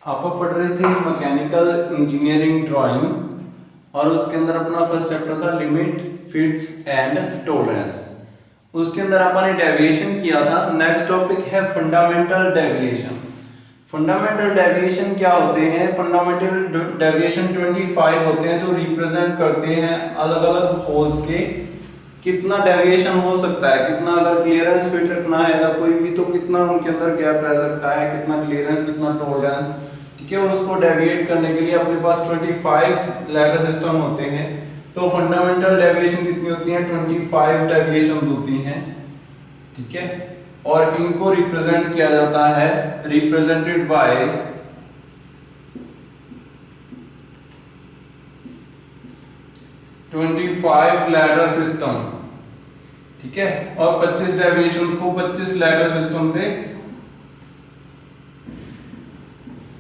आप पढ़ रहे थे मैकेनिकल इंजीनियरिंग ड्राइंग और उसके अंदर अपना फर्स्ट चैप्टर था लिमिट फिट्स एंड टॉलरेंस। उसके अंदर अपन ने डेविएशन किया था। नेक्स्ट टॉपिक है फंडामेंटल डेविएशन। फंडामेंटल डेविएशन क्या होते हैं? फंडामेंटल डेविएशन 25 होते हैं, जो रिप्रेजेंट करते हैं अलग अलग होल्स के कितना डेविएशन हो सकता है, कितना अगर क्लियरेंस फिट रखना है अगर कोई भी तो कितना उनके अंदर गैप रह सकता है, कितना क्लियरेंस, कितना टॉलरेंस, ठीक है। उसको डेविएट करने के लिए अपने पास 25 लैडर सिस्टम होते हैं। तो फंडामेंटल डेविएशन कितनी होती है? 25 डेविएशंस होती हैं, ठीक है। और इनको रिप्रेजेंट किया जाता है, रिप्रेजेंटेड बाय लैडर सिस्टम, ठीक है। और 25 डेविएशंस को 25 लैडर सिस्टम से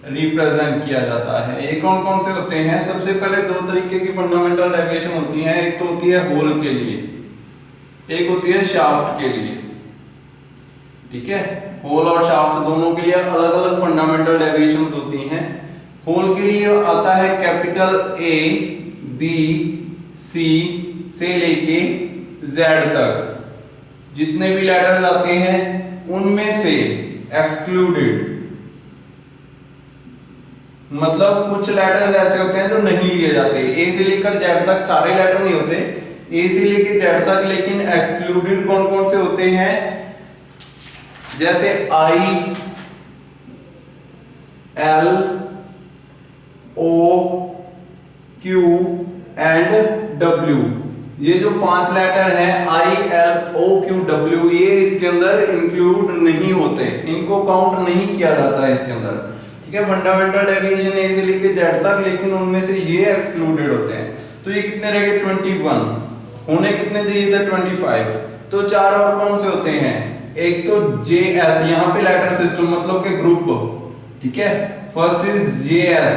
रिप्रेजेंट किया जाता है। ये कौन कौन से होते हैं? सबसे पहले दो तरीके की फंडामेंटल डेविएशन होती हैं। एक तो होती है होल के लिए, एक होती है शाफ्ट के लिए, ठीक है। होल और शाफ्ट दोनों के लिए अलग अलग फंडामेंटल डेविएशंस होती हैं। होल के लिए आता है कैपिटल ए, बी, सी से लेके जेड तक जितने भी लेटर्स आते हैं उनमें से एक्सक्लूडेड, मतलब कुछ लेटर्स ऐसे होते हैं जो नहीं लिए जाते। ए से लेकर जेड तक सारे लेटर नहीं होते, ए से लेकर जेड तक, लेकिन एक्सक्लूडेड कौन कौन से होते हैं? जैसे I, L, O, Q and W. ये जो 5 लेटर हैं I, L, O, Q, W, ये इसके अंदर इंक्लूड नहीं होते, इनको काउंट नहीं किया जाता है इसके अंदर, ठीक है। फंडामेंटल डेविएशन ए से लेके जेड तक, लेकिन उनमें से ये एक्सक्लूडेड होते हैं। तो ये कितने रह गए? 21। होने कितने चाहिए थे? 25। तो 4 और कौन से होते हैं? एक तो जे एस, यहाँ पे लेटर सिस्टम मतलब के ग्रुप, ठीक है। फर्स्ट इज जे एस,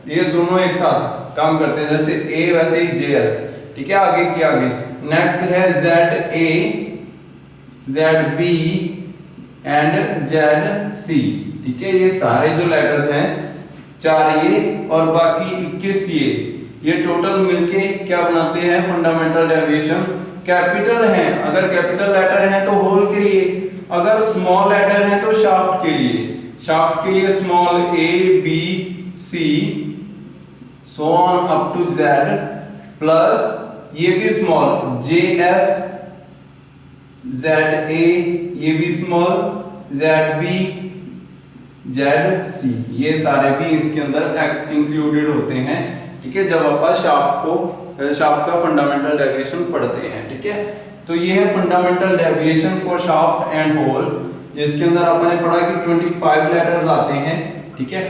ये दोनों एक साथ काम करते हैं, जैसे ए वैसे ही जे एस, ठीक है। आगे की आगे नेक्स्ट है Z A, Z B and Z C, ठीक है। ये सारे जो लेटर्स हैं 4 ये और बाकी 21 ये टोटल मिलके क्या बनाते हैं? Fundamental deviation. कैपिटल है, अगर कैपिटल लेटर है तो होल के लिए, अगर स्मॉल लेटर है तो शाफ्ट के लिए। शाफ्ट के लिए small A, B, C so on up to Z, plus ये भी small J S, Z A, ये भी small, Z B, Z C, ये सारे भी इसके अंदर इंक्लूडेड होते हैं, ठीक है। जब आप शाफ्ट का फंडामेंटल डेविएशन पढ़ते हैं, ठीक है। तो ये है fundamental deviation for shaft and hole, जिसके अंदर आपने पढ़ा कि 25 लेटर्स आते हैं, ठीक है।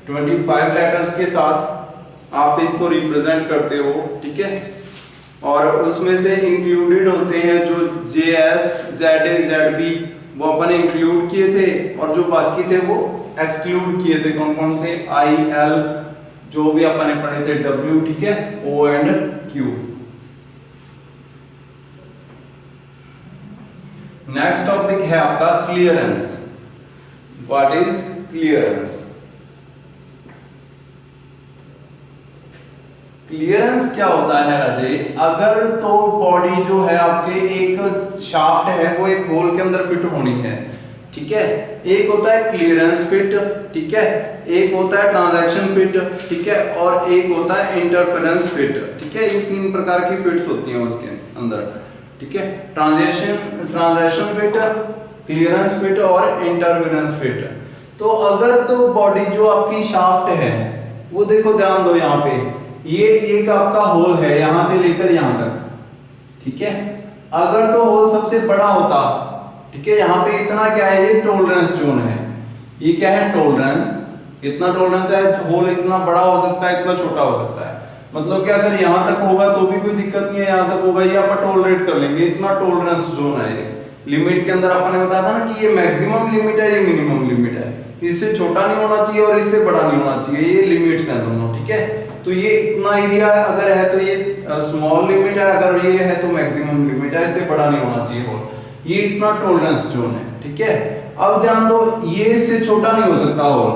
25 लेटर्स के साथ आप इसको रिप्रेजेंट करते हो, ठीक है। और उसमें से इंक्लूडेड होते हैं जो J S, Z A, Z B, वो अपन इंक्लूड किए थे, और जो बाकी थे वो एक्सक्लूड किए थे। कौन कौन से? आई, एल, जो भी अपन ने पढ़े थे, डब्ल्यू, ठीक है, O and Q. Next topic है आपका clearance. What is clearance? Clearance क्या होता है राजे? अगर तो बॉडी जो है आपके, एक शाफ्ट है वो एक होल के अंदर फिट होनी है, ठीक है। एक होता है क्लियरेंस फिट, ठीक है, एक होता है ट्रांजैक्शन फिट, ठीक है, और एक होता है इंटरफेरेंस फिट, ठीक है। ये 3 प्रकार की फिट्स होती हैं उसके अंदर, ठीक है। ट्रांजैक्शन फिट, क्लियरेंस फिट और इंटरफेरेंस फिट। तो अगर तो बॉडी जो आपकी शाफ्ट है वो देखो, ध्यान दो, यहाँ पे ये एक आपका होल है यहां से लेकर यहां तक, ठीक है। अगर तो होल सबसे बड़ा होता, ठीक है, यहाँ पे इतना क्या है? ये टॉलरेंस जोन है। ये क्या है? टॉलरेंस। इतना टॉलरेंस है, होल इतना बड़ा हो सकता है, इतना छोटा हो सकता है। मतलब कि अगर यहाँ तक होगा तो भी कोई दिक्कत नहीं है, यहाँ तक होगा ये अपन टॉलरेट कर लेंगे, इतना टॉलरेंस जोन है ये। लिमिट के अंदर अपन ने बताया था ना कि ये मैक्सिमम लिमिट है, ये मिनिमम लिमिट है, इससे छोटा नहीं होना चाहिए और इससे बड़ा नहीं होना चाहिए, ये लिमिट्स हैं दोनों, ठीक है। तो ये इतना एरिया अगर है तो ये स्मॉल लिमिट है, अगर ये है तो मैक्सिमम लिमिट है, इससे बड़ा नहीं होना चाहिए होल। ये इतना टॉलरेंस जोन है, ठीक है। अब ध्यान दो, ये इससे छोटा नहीं हो सकता होल,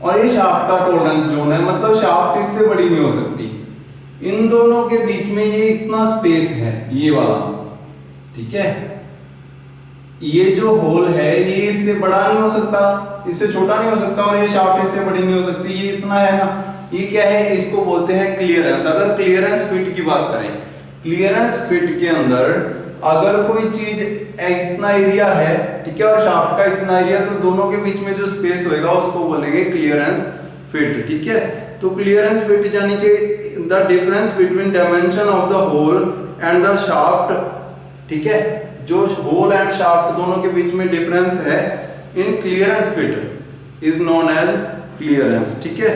और ये शाफ्ट का टॉलरेंस जोन है, मतलब शाफ्ट इससे बड़ी नहीं हो सकती। इन दोनों के बीच में ये इतना स्पेस है, ये वाला, ठीक है। ये जो होल है ये इससे बड़ा नहीं हो सकता, इससे छोटा नहीं हो सकता, और ये शाफ्ट इससे बड़ी नहीं हो सकती, ये इतना है ना। ये क्या है, इसको बोलते हैं क्लियरेंस। अगर क्लियरेंस फिट की बात करें, क्लियरेंस फिट के अंदर अगर कोई चीज इतना एरिया है, ठीक है, और शाफ्ट का इतना एरिया, तो दोनों के बीच में जो स्पेस होएगा उसको बोलेंगे क्लियरेंस फिट, ठीक है। तो क्लियरेंस फिट यानी कि the difference between dimension of the hole and the shaft, ठीक है, जो होल एंड शाफ्ट दोनों के बीच में डिफरेंस है in clearance fit is known as clearance, ठीक है।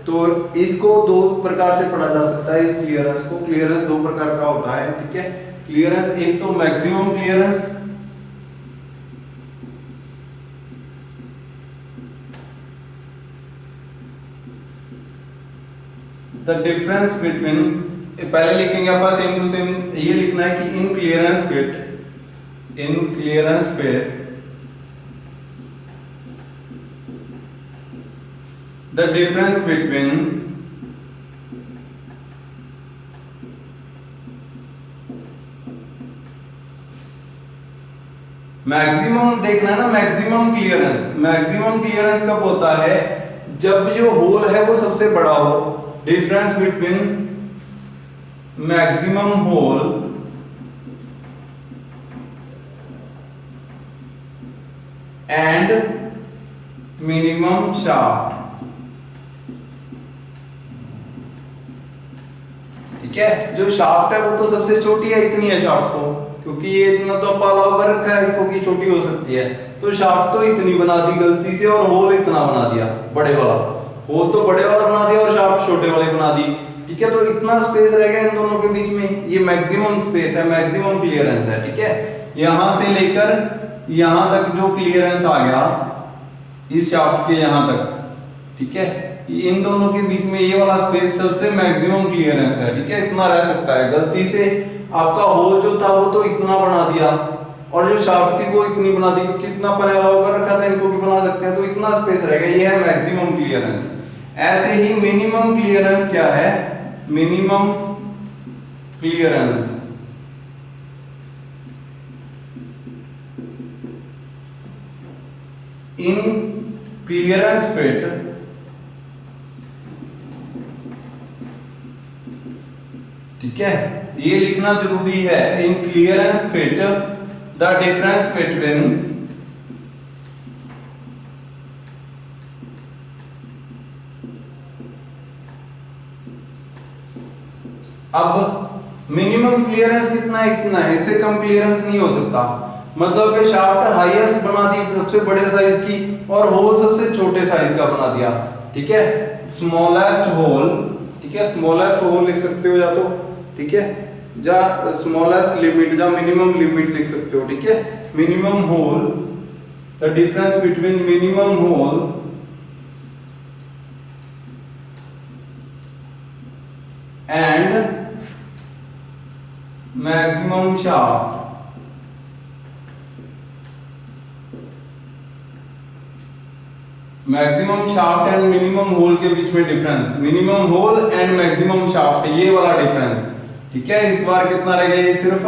तो इसको दो प्रकार से पढ़ा जा सकता है, इस क्लियरेंस को। क्लियरेंस दो प्रकार का होता है, ठीक है। क्लियरेंस एक तो maximum clearance, the difference between, पहले लिखेंगे अपन सेम टू सेम, ये लिखना है कि in clearance fit, in clearance fit the difference between maximum, देखना है ना, मैक्सिमम क्लियरेंस। मैक्सिमम क्लियरेंस कब होता है, जब जो होल है वो सबसे बड़ा हो। Difference between maximum hole and minimum shaft, ठीक है। जो शाफ्ट है वो तो सबसे छोटी है, इतनी है शाफ्ट तो, क्योंकि ये इतना तो अलाउ कर रखा है इसको कि छोटी हो सकती है, तो शाफ्ट तो इतनी बना दी गलती से, और होल इतना बना दिया, बड़े वाला होल तो बड़े वाला बना दिया और शाफ्ट छोटे वाले बना दी, ठीक है। तो इतना स्पेस रह गया इन दोनों के बीच में, ये मैक्सिमम स्पेस है, मैक्सिमम क्लियरेंस है, ठीक है। यहां से लेकर यहां तक जो क्लियरेंस आ गया इस शाफ्ट के यहां तक, ठीक है, इन दोनों के बीच में ये वाला स्पेस सबसे मैक्सिमम क्लियरेंस है, ठीक है। इतना रह सकता है। गलती से आपका होल जो था वो तो इतना बना दिया, और जो शाफ्ट थी वो इतनी बना दी, क्योंकि इतना अपन अलाउ कर रखा था, इनको भी बना सकते हैं, तो इतना स्पेस रह गया, ये है मैक्सिमम क्लियरेंस। ऐसे ही मिनिमम क्लियरेंस क्या है, minimum clearance in clearance fit ठीक है, ये लिखना जरूरी है। In clearance fit the difference between अब मिनिमम क्लियरेंस कितना है, इतना है, इससे कम क्लियरेंस नहीं हो सकता। मतलब कि शाफ्ट हाईएस्ट बना दी सबसे बड़े साइज की, और होल सबसे छोटे साइज का बना दिया, ठीक है। स्मॉलेस्ट होल, ठीक है, स्मॉलेस्ट होल लिख सकते हो या तो, ठीक है, या स्मॉलेस्ट लिमिट या मिनिमम लिमिट लिख सकते हो, ठीक है। Minimum hole, the difference between minimum hole and maximum shaft, maximum shaft and minimum hole के बीच में difference, minimum hole and maximum shaft, ये वाला डिफरेंस, ठीक है। इस बार कितना रह गया, ये सिर्फ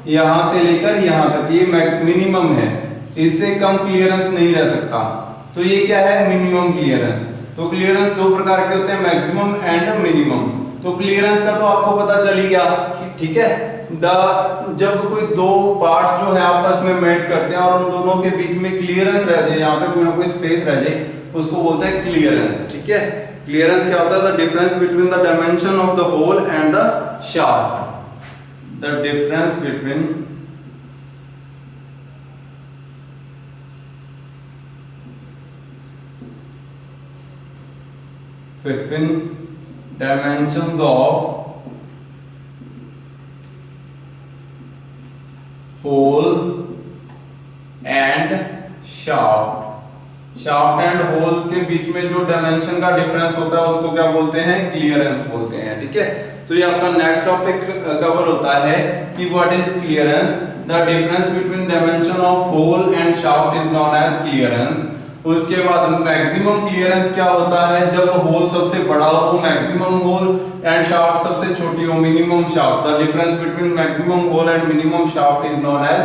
यहां से लेकर यहां तक, ये मिनिमम है, इससे कम क्लियरेंस नहीं रह सकता। तो ये क्या है, मिनिमम क्लियरेंस। तो क्लियरेंस दो प्रकार के होते हैं, मैक्सिमम एंड मिनिमम। तो क्लियरेंस का तो आपको पता चल ही गया, ठीक है। जब कोई दो पार्ट्स जो है आपस में मेट करते हैं और उन दोनों के बीच में क्लियरेंस रह जाए, यहाँ पे कोई ना कोई स्पेस रह जाए, उसको बोलते हैं क्लियरेंस, ठीक है। क्लियरेंस क्या होता है, the difference between the dimension of the hole and the shaft, the difference between dimensions of hole and shaft, shaft and hole के बीच में जो डायमेंशन का डिफरेंस होता है उसको क्या बोलते हैं, क्लियरेंस बोलते हैं, ठीक है। तो ये आपका नेक्स्ट टॉपिक कवर होता है कि what is clearance, the difference between dimension of hole and shaft is known as clearance. उसके बाद मैक्सिमम क्लियरेंस क्या होता है, जब होल सबसे बड़ा हो मैक्सिमम होल एंड शाफ्ट सबसे छोटी हो minimum shaft. The difference between maximum hole and minimum shaft is known as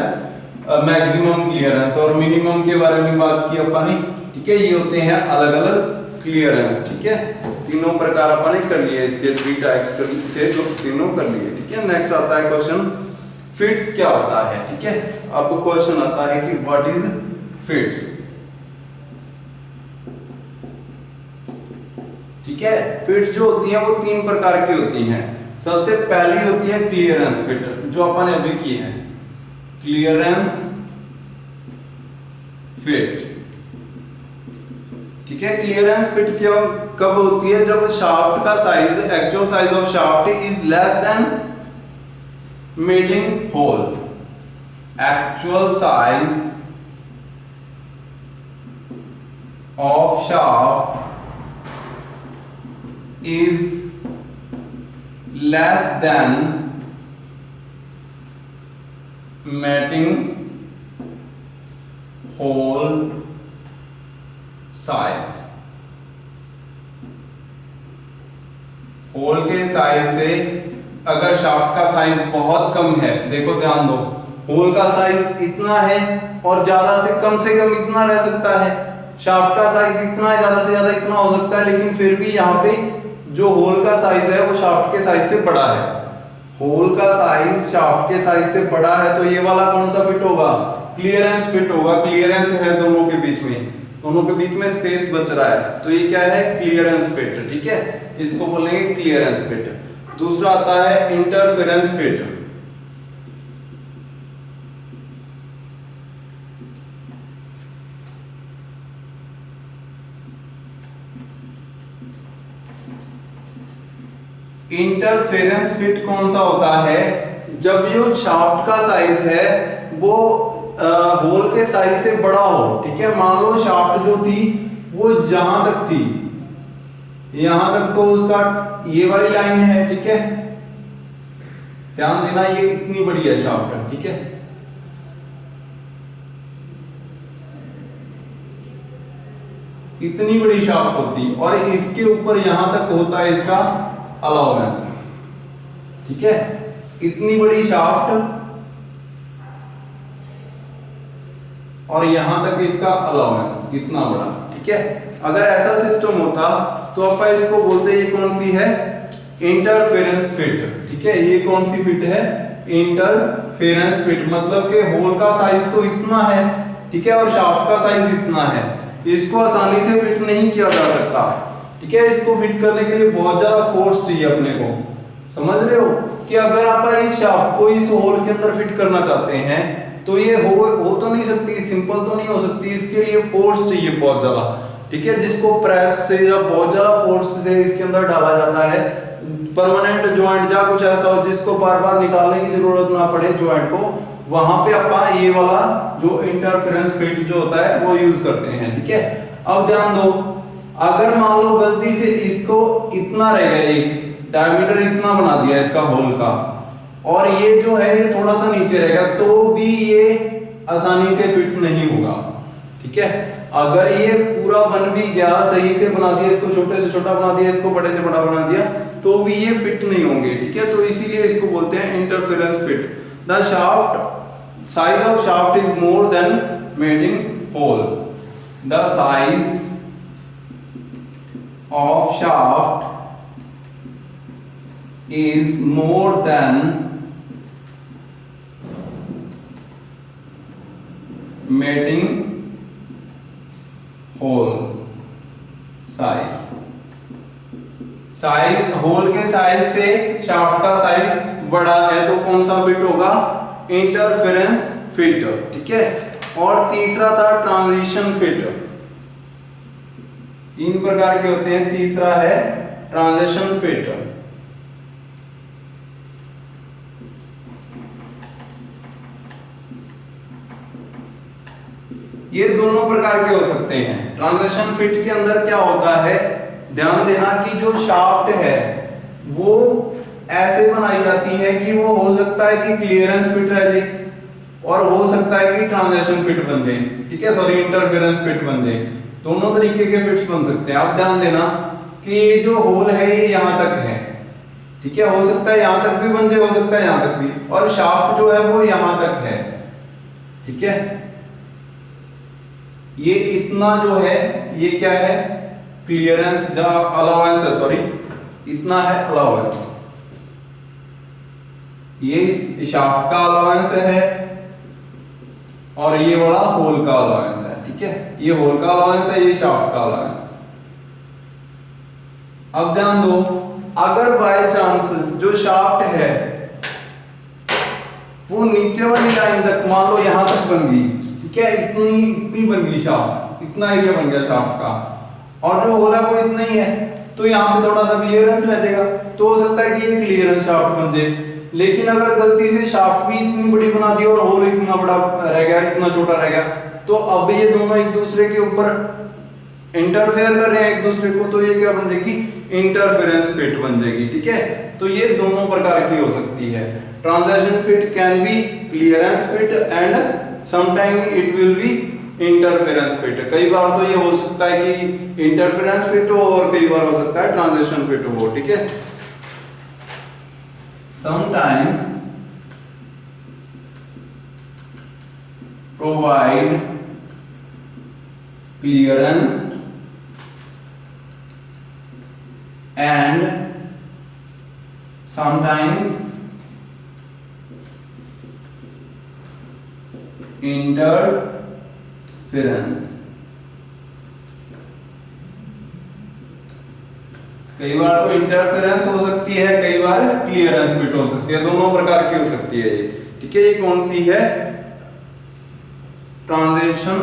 maximum clearance. और मिनिमम के बारे में बात की अपन ने, ठीक है। ये होते हैं अलग अलग क्लियरेंस, ठीक है। तीनों प्रकार अपन ने कर लिए, इसके 3 टाइप्स कर थे जो तीनों कर लिए, ठीक है। नेक्स्ट आता है क्वेश्चन फिट्स क्या होता है, ठीक है। अब क्वेश्चन आता है कि व्हाट इज फिट्स, ठीक है। फिट्स जो होती हैं वो 3 प्रकार की होती हैं। सबसे पहली होती है क्लियरेंस फिट, जो अपन ने अभी की है, क्लियरेंस फिट, ठीक है। क्लियरेंस फिट क्या कब होती है, जब शाफ्ट का size, actual size of shaft is less than mating hole. Actual size of shaft is less than mating hole size। Hole के साइज से अगर शाफ्ट का साइज बहुत कम है, देखो ध्यान दो, होल का साइज इतना है और ज्यादा से कम इतना रह सकता है। शाफ्ट का साइज इतना है, ज्यादा से ज्यादा इतना हो सकता है, लेकिन फिर भी यहाँ पे जो होल का साइज है वो शाफ्ट के साइज से बड़ा है। होल का साइज शाफ्ट के साइज से बड़ा है तो ये वाला कौन सा फिट होगा, क्लियरेंस फिट होगा। क्लियरेंस है दोनों के बीच में स्पेस बच रहा है, तो ये क्या है, क्लियरेंस फिट, ठीक है। इसको बोलेंगे क्लियरेंस फिट। दूसरा आता है इंटरफेरेंस फिट। इंटरफेरेंस फिट कौन सा होता है, जब जो शाफ्ट का साइज है वो होल के साइज से बड़ा हो, ठीक है। मान लो शाफ्ट जो थी वो जहां तक थी, यहां तक तो उसका ये वाली लाइन है, ठीक है। ध्यान देना, ये इतनी बड़ी है शाफ्ट, ठीक है। इतनी बड़ी शाफ्ट होती और इसके ऊपर यहां तक होता है इसका अलाउंस, ठीक है। इतनी बड़ी शाफ्ट और यहां तक इसका अलाउंस इतना बड़ा, ठीक है। अगर ऐसा सिस्टम होता तो अपन इसको बोलते, ये कौन सी है, इंटरफेरेंस फिट, ठीक है। ये कौन सी फिट है, इंटरफेरेंस फिट। मतलब कि होल का साइज तो इतना है, ठीक है, और शाफ्ट का साइज इतना है, इसको आसानी से फिट नहीं किया जा सकता, ठीक है। इसको फिट करने के लिए बहुत ज्यादा फोर्स चाहिए अपने को, समझ रहे हो कि अगर आप इस शाफ्ट को इस होल के अंदर फिट करना चाहते हैं तो ये हो तो नहीं सकती, सिंपल तो नहीं हो सकती, इसके लिए फोर्स चाहिए बहुत ज्यादा, ठीक है। जिसको प्रेस से या बहुत ज्यादा फोर्स से इसके अंदर डाला जाता है। परमानेंट जॉइंट या कुछ ऐसा हो जिसको बार बार निकालने की जरूरत ना पड़े जॉइंट को, वहां पे अपन ये वाला जो इंटरफेरेंस फिट जो होता है वो यूज करते हैं, ठीक है। अब ध्यान दो, अगर मान लो गलती से इसको इतना रह गया, एक डायमीटर इतना बना दिया इसका होल का, और ये जो है ये थोड़ा सा नीचे रहेगा, तो भी ये आसानी से फिट नहीं होगा, ठीक है। अगर ये पूरा बन भी गया, सही से बना दिया, इसको छोटे से छोटा बना दिया, इसको बड़े से बड़ा बना दिया, तो भी ये फिट नहीं होंगे, ठीक है। तो इसीलिए इसको बोलते हैं interference fit. The shaft size of shaft is more than mating hole. The size of shaft is more than mating hole size। Size hole के साइज से शाफ्ट का साइज बड़ा है तो कौन सा फिट होगा, इंटरफेरेंस फिट, ठीक है। और तीसरा था ट्रांजिशन फिट। 3 प्रकार के होते हैं, तीसरा है ट्रांजिशन फिट। ये दोनों प्रकार के हो सकते हैं। ट्रांजिशन फिट के अंदर क्या होता है, ध्यान देना कि जो शाफ्ट है वो ऐसे बनाई जाती है कि वो हो सकता है कि क्लियरेंस फिट रह जाए और हो सकता है कि ट्रांजिशन फिट बन जाए, ठीक है, सॉरी इंटरफेरेंस फिट बन जाए। दोनों तरीके के फिट्स बन सकते हैं। आप ध्यान देना कि ये जो होल है ये यहां तक है, ठीक है, हो सकता है यहां तक भी बन जाए, हो सकता है यहां तक भी, और शाफ्ट जो है वो यहां तक है, ठीक है। ये इतना जो है ये क्या है, क्लियरेंस अलाउंस है, सॉरी, इतना है अलाउंस, ये शाफ्ट का अलाउंस है और ये वाला होल का अलाउंस है, ठीक है। ये होल का अलाउंस है, ये शाफ्ट का अलाउंस। अब ध्यान दो, अगर बाय चांस जो शाफ्ट है वो नीचे वाली लाइन तक, मान लो यहां तक बन गई, ठीक है, इतनी बन गई शाफ्ट, इतना एरिया बन गया शाफ्ट का, और जो होल है वो इतना ही है, तो यहाँ पे थोड़ा सा क्लियरेंस रह जाएगा, तो हो सकता है कि ये क्लियरेंस शाफ्ट बन जाए। लेकिन अगर गलती से शाफ्ट भी इतनी बड़ी बना दी और होल इतना बड़ा रह गया, इतना छोटा रह गया, तो अब ये दोनों एक दूसरे के ऊपर इंटरफेयर कर रहे हैं एक दूसरे को, तो ये क्या बन जाएगी, इंटरफेरेंस फिट बन जाएगी, ठीक है। तो ये दोनों प्रकार की हो सकती है। Transition fit can be clearance fit and sometime it will be interference fit. कई बार तो ये हो सकता है कि इंटरफेरेंस फिट हो और कई बार हो सकता है ट्रांजिशन फिट हो, ठीक है। Sometime provide clearance and sometimes interference। कई बार तो इंटरफेरेंस हो सकती है, कई बार क्लियरेंस फिट हो सकती है, दोनों प्रकार की हो सकती है ये, ठीक है। ये कौन सी है, ट्रांजिशन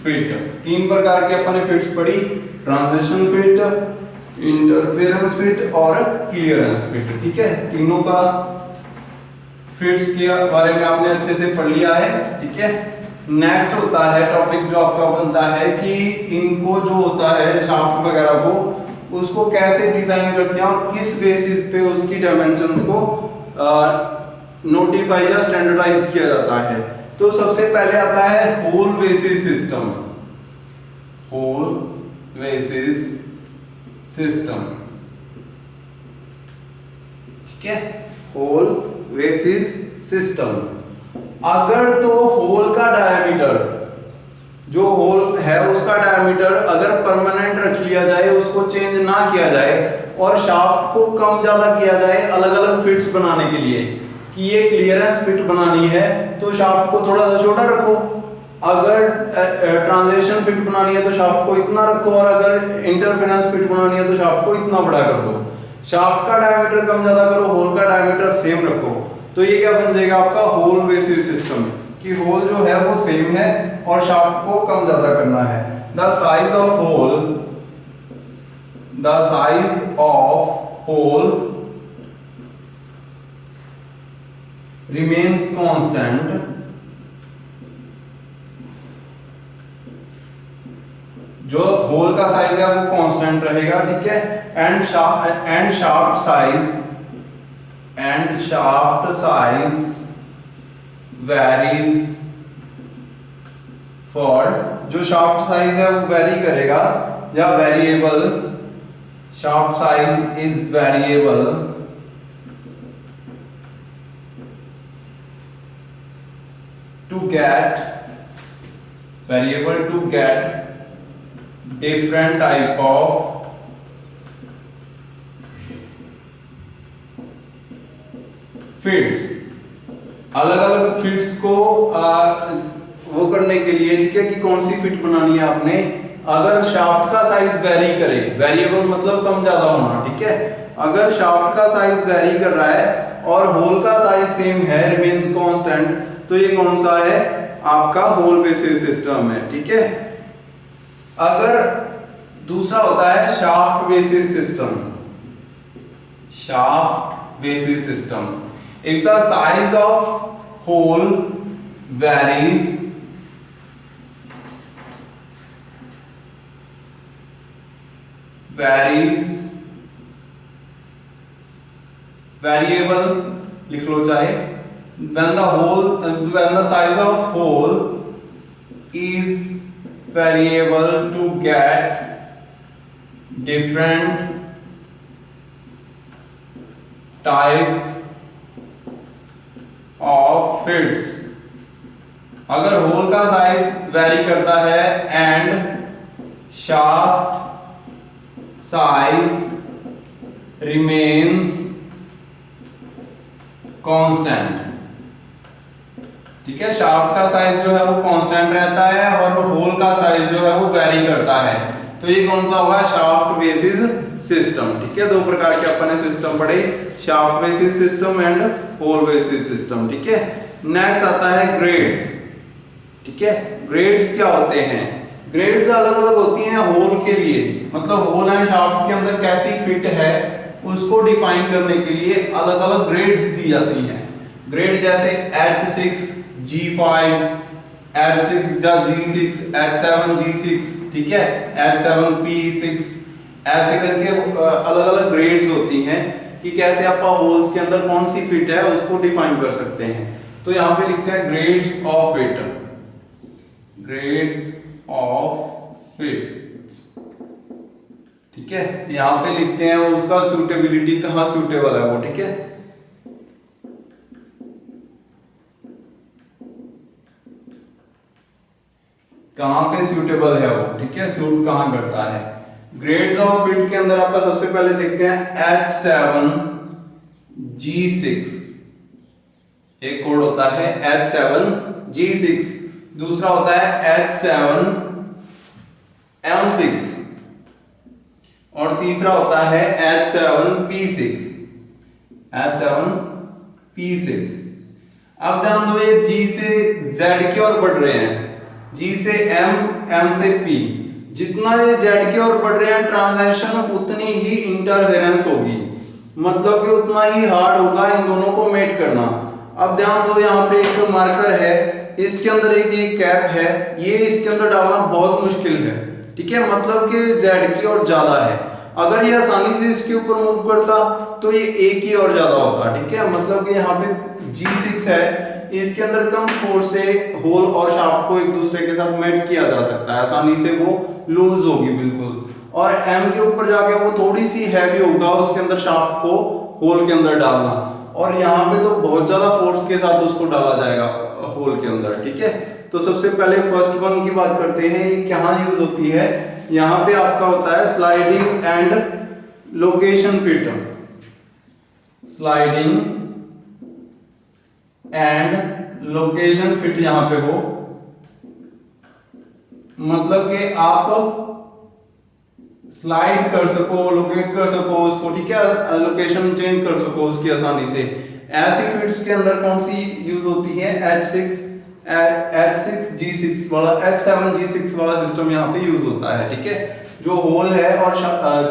फिट। तीन प्रकार के अपने फिट्स पढ़ी, ट्रांजिशन फिट, इंटरफेरेंस फिट और क्लियरेंस फिट, ठीक है। तीनों का फिट्स के बारे में आपने अच्छे से पढ़ लिया है, ठीक है। नेक्स्ट होता है टॉपिक जो आपका बनता है कि इनको जो होता है शाफ्ट वगैरह को, उसको कैसे डिजाइन करते हैं और किस बेसिस पे उसकी डायमेंशंस को नोटिफाई या स्टैंडर्डाइज किया जाता है। तो सबसे पहले आता है hole basis system, hole basis system, ठीक है, होल बेसिस सिस्टम। अगर तो होल का डायमीटर, जो होल है उसका डायमीटर अगर परमानेंट रख लिया जाए, उसको चेंज ना किया जाए और शाफ्ट को कम ज्यादा किया जाए अलग अलग फिट्स बनाने के लिए, कि ये क्लियरेंस फिट बनानी है तो शाफ्ट को थोड़ा सा छोटा रखो, अगर ट्रांजिशन फिट बनानी है तो शाफ्ट को इतना रखो, और अगर इंटरफेरेंस फिट बनानी है तो शाफ्ट को इतना बड़ा कर दो। शाफ्ट का डायमीटर कम ज्यादा करो, होल का डायमीटर सेम रखो, तो ये क्या बन जाएगा आपका होल बेसिस सिस्टम, कि होल जो है वो सेम है और शाफ्ट को कम ज्यादा करना है। The size of hole, the size of hole remains constant, जो होल का साइज है वो कांस्टेंट रहेगा, ठीक है। And shaft size varies for, जो शाफ्ट साइज है वो वेरी करेगा या variable, shaft size is variable to get different type of fits, अलग अलग फिट्स को वो करने के लिए, ठीक है, कि कौन सी फिट बनानी है आपने। अगर शाफ्ट का साइज वेरी करे, वेरिएबल मतलब कम ज्यादा होना, ठीक है, अगर शाफ्ट का साइज वेरी कर रहा है और होल का साइज सेम है, रिमेन्स कांस्टेंट, तो ये कौन सा है आपका होल बेसिस सिस्टम है, ठीक है। अगर दूसरा होता है shaft basis system, shaft basis system, if the size of hole varies variable लिख लो चाहे, when the size of hole is variable to get different type of fits। अगर होल का साइज वेरी करता है and shaft size remains constant, ठीक है, shaft का size जो है वो कांस्टेंट रहता है और होल का साइज जो है वो वेरी करता है, तो ये कौन सा होगा, शाफ्ट बेसिस सिस्टम। ठीक है, दो प्रकार के अपन ने सिस्टम पढ़े, shaft basis system and hole basis system. ठीक है, नेक्स्ट आता है ग्रेड्स। ठीक है, ग्रेड्स क्या होते हैं, ग्रेड्स अलग अलग होती हैं होल के लिए, मतलब होल एंड शाफ्ट के अंदर कैसी फिट है उसको डिफाइन करने के लिए अलग अलग ग्रेड्स दी जाती हैं। ग्रेड जैसे H6 G5, H6 G6, H7 G6, ठीक है, H7 P6, ऐसे करके अलग अलग ग्रेड्स होती हैं कि कैसे आप होल्स के अंदर कौन सी फिट है उसको डिफाइन कर सकते हैं। तो यहाँ पे लिखते हैं grades of fit, grades of fit. ठीक है, यहाँ पे लिखते हैं उसका सूटेबिलिटी, कहाँ सूटेबल है वो। ठीक है, कहां पे सूटेबल है वो, ठीक है, सूट कहां करता है। ग्रेड्स ऑफ फिट के अंदर आपका सबसे पहले देखते हैं H7 G6, एक कोड होता है H7 G6, दूसरा होता है H7 M6 और तीसरा होता है H7 P6, H7 P6। अब ध्यान दो, ये G से Z की ओर बढ़ रहे हैं, G से M, M से P, जितना ये Z की ओर बढ़ रहे हैं ट्रांजैक्शन उतनी ही इंटरफेरेंस होगी, मतलब कि उतना ही हार्ड होगा इन दोनों को मेट करना। अब ध्यान दो, यहाँ पे एक मार्कर है, इसके अंदर एक ये कैप है, ये इसके अंदर डालना बहुत मुश्किल है। ठीक है, मतलब कि Z की ओर ज्यादा है, अगर ये आसानी से इसके ऊपर मूव करता तो ये A की ओर ज्यादा होता। ठीक है, मतलब कि यहाँ पे G6 है, इसके अंदर कम फोर्स से होल और शाफ्ट को एक दूसरे के साथ मेट किया जा सकता है, आसानी से वो लूज होगी बिल्कुल। और M के ऊपर जाके वो थोड़ी सी हैवी होगा उसके अंदर शाफ्ट को होल के अंदर डालना, और यहाँ पे तो बहुत ज्यादा फोर्स के साथ उसको डाला जाएगा होल के अंदर। ठीक है, तो सबसे पहले फर्स्ट वन की बात करते हैं, ये कहाँ यूज होती है। यहाँ पे आपका होता है sliding and location fit, sliding and location fit यहां पे हो, मतलब कि आप स्लाइड कर सको, लोकेट कर सको उसको, ठीक है, लोकेशन चेंज कर सको उसकी आसानी से। ऐसी फिट्स के अंदर कौन सी यूज होती है, H6 G6 वाला, H7 G6 वाला सिस्टम यहाँ पे यूज होता है। ठीक है, जो होल है और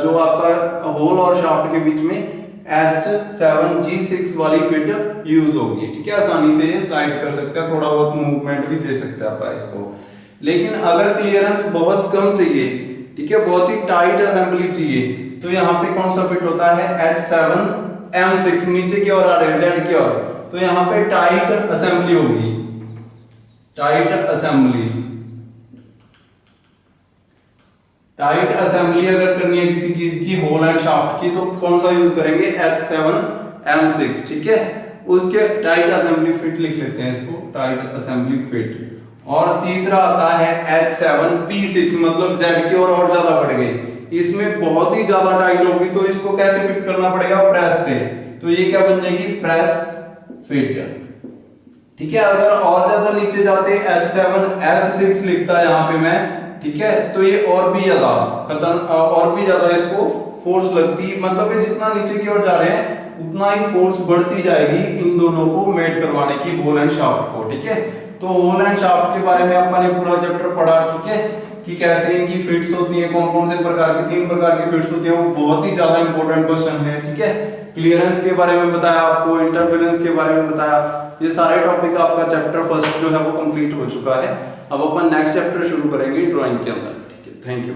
जो आपका होल और शाफ्ट के बीच में H7 G6 वाली फिट यूज होगी। ठीक है, आसानी से ये स्लाइड कर सकते हैं, थोड़ा बहुत मूवमेंट भी दे सकते हैं आप इसको। लेकिन अगर क्लियरेंस बहुत कम चाहिए, ठीक है, बहुत ही टाइट असेंबली चाहिए, तो यहाँ पे कौन सा फिट होता है, H7 M6, नीचे की ओर आ रहे हैं जेड की ओर, तो यहाँ पे टाइट असेंबली होगी, टाइट असेंबली। टाइट असेंबली अगर करनी है किसी चीज की, होल एंड शाफ्ट की, तो कौन सा यूज करेंगे, H7 M6। ठीक है, उसके टाइट असेंबली फिट लिख लेते हैं इसको, टाइट असेंबली फिट। और तीसरा आता है H7 P6, मतलब Z की ओर और ज्यादा बढ़ गई, इसमें बहुत ही ज्यादा टाइट होगी, तो इसको कैसे फिट करना पड़ेगा, प्रेस से, तो ये क्या बन जाएगी, प्रेस फिट। ठीक है, अगर और ज्यादा नीचे जाते H7 S6 लिखता है यहाँ पे मैं, ठीक है, तो ये और भी ज्यादा और भी ज्यादा इसको फोर्स लगती, मतलब ये जितना नीचे की ओर जा रहे हैं उतना ही फोर्स बढ़ती जाएगी इन दोनों को मेट करवाने की, होल एंड शाफ्ट को। ठीक है, तो होल एंड शाफ्ट के बारे में अपन ने पूरा चैप्टर पढ़ा। ठीक है, कि कैसे इनकी फिट्स होती है, कौन कौन से प्रकार की, 3 प्रकार की फिट्स होती है, वो बहुत ही ज्यादा इंपॉर्टेंट क्वेश्चन है। ठीक है, क्लियरेंस के बारे में बताया आपको, इंटरफेरेंस के बारे में बताया, ये सारे टॉपिक आपका चैप्टर फर्स्ट जो है वो कंप्लीट हो चुका है। अब अपन नेक्स्ट चैप्टर शुरू करेंगे ड्राइंग के अंदर। ठीक है, थैंक यू।